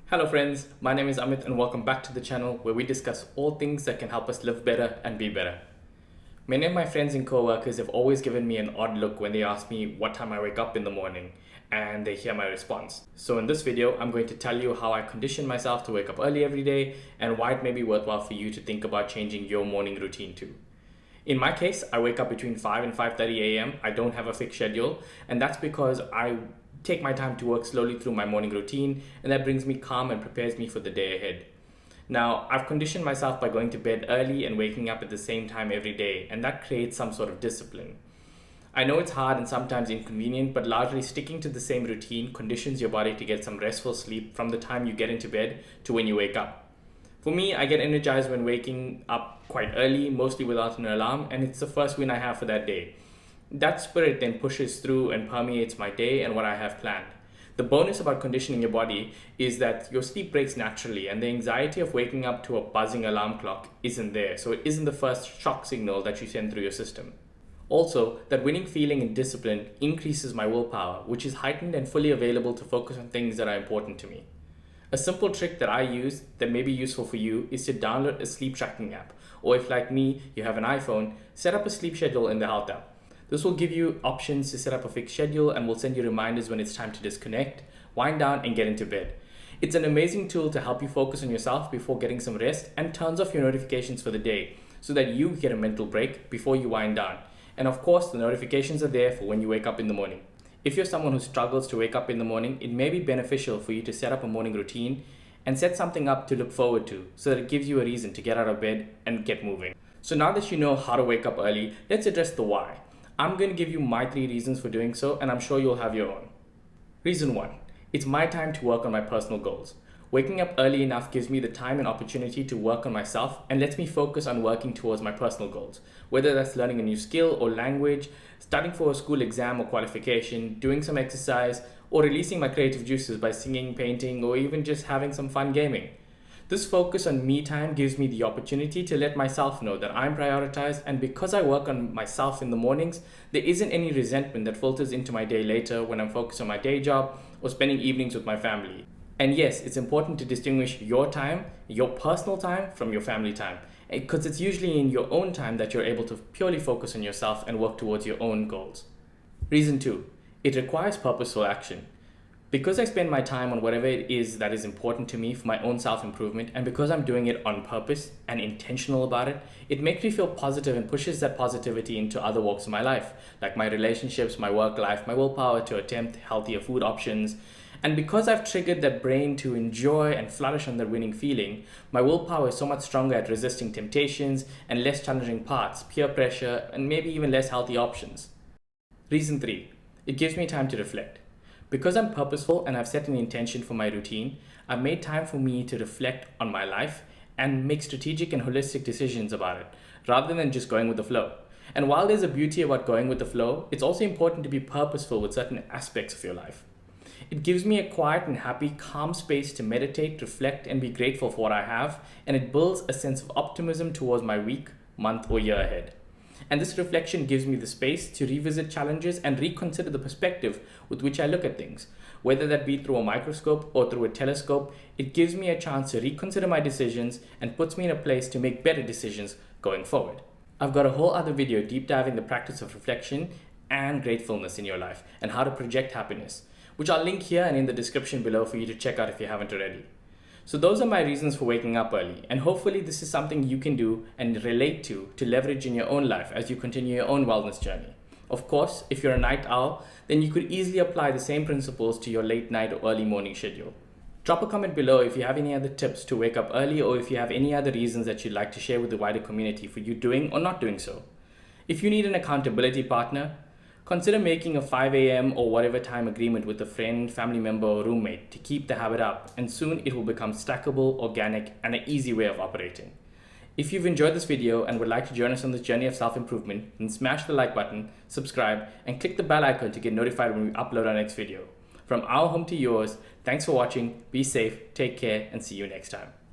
Hello friends, my name is Amit and welcome back to the channel where we discuss all things that can help us live better and be better. Many of my friends and co-workers have always given me an odd look when they ask me what time I wake up in the morning and they hear my response. So in this video, I'm going to tell you how I condition myself to wake up early every day and why it may be worthwhile for you to think about changing your morning routine too. In my case, I wake up between 5 and 5:30 a.m. I don't have a fixed schedule, and that's because I take my time to work slowly through my morning routine, and that brings me calm and prepares me for the day ahead. Now, I've conditioned myself by going to bed early and waking up at the same time every day, and that creates some sort of discipline. I know it's hard and sometimes inconvenient, but largely sticking to the same routine conditions your body to get some restful sleep from the time you get into bed to when you wake up. For me, I get energized when waking up quite early, mostly without an alarm, and it's the first win I have for that day. That spirit then pushes through and permeates my day and what I have planned. The bonus about conditioning your body is that your sleep breaks naturally and the anxiety of waking up to a buzzing alarm clock isn't there, so it isn't the first shock signal that you send through your system. Also, that winning feeling and discipline increases my willpower, which is heightened and fully available to focus on things that are important to me. A simple trick that I use that may be useful for you is to download a sleep tracking app, or if like me, you have an iPhone, set up a sleep schedule in the Health app. This will give you options to set up a fixed schedule and will send you reminders when it's time to disconnect, wind down, and get into bed. It's an amazing tool to help you focus on yourself before getting some rest and turns off your notifications for the day so that you get a mental break before you wind down. And of course, the notifications are there for when you wake up in the morning. If you're someone who struggles to wake up in the morning, it may be beneficial for you to set up a morning routine and set something up to look forward to so that it gives you a reason to get out of bed and get moving. So now that you know how to wake up early, let's address the why. I'm going to give you my 3 reasons for doing so, and I'm sure you'll have your own. Reason 1, it's my time to work on my personal goals. Waking up early enough gives me the time and opportunity to work on myself and lets me focus on working towards my personal goals, whether that's learning a new skill or language, studying for a school exam or qualification, doing some exercise, or releasing my creative juices by singing, painting, or even just having some fun gaming. This focus on me time gives me the opportunity to let myself know that I'm prioritized, and because I work on myself in the mornings, there isn't any resentment that filters into my day later when I'm focused on my day job or spending evenings with my family. And yes, it's important to distinguish your time, your personal time, from your family time, because it's usually in your own time that you're able to purely focus on yourself and work towards your own goals. Reason 2, it requires purposeful action. Because I spend my time on whatever it is that is important to me for my own self-improvement, and because I'm doing it on purpose and intentional about it, it makes me feel positive and pushes that positivity into other walks of my life, like my relationships, my work life, my willpower to attempt healthier food options. And because I've triggered that brain to enjoy and flourish on the winning feeling, my willpower is so much stronger at resisting temptations and less challenging parts, peer pressure, and maybe even less healthy options. Reason 3, it gives me time to reflect. Because I'm purposeful and I've set an intention for my routine, I've made time for me to reflect on my life and make strategic and holistic decisions about it, rather than just going with the flow. And while there's a beauty about going with the flow, it's also important to be purposeful with certain aspects of your life. It gives me a quiet and happy, calm space to meditate, reflect, and be grateful for what I have, and it builds a sense of optimism towards my week, month, or year ahead. And this reflection gives me the space to revisit challenges and reconsider the perspective with which I look at things. Whether that be through a microscope or through a telescope, it gives me a chance to reconsider my decisions and puts me in a place to make better decisions going forward. I've got a whole other video deep diving the practice of reflection and gratefulness in your life and how to project happiness, which I'll link here and in the description below for you to check out if you haven't already. So those are my reasons for waking up early, and hopefully this is something you can do and relate to leverage in your own life as you continue your own wellness journey. Of course, if you're a night owl, then you could easily apply the same principles to your late night or early morning schedule. Drop a comment below if you have any other tips to wake up early, or if you have any other reasons that you'd like to share with the wider community for you doing or not doing so. If you need an accountability partner, consider making a 5 a.m. or whatever time agreement with a friend, family member, or roommate to keep the habit up, and soon it will become stackable, organic, and an easy way of operating. If you've enjoyed this video and would like to join us on this journey of self-improvement, then smash the like button, subscribe, and click the bell icon to get notified when we upload our next video. From our home to yours, thanks for watching, be safe, take care, and see you next time.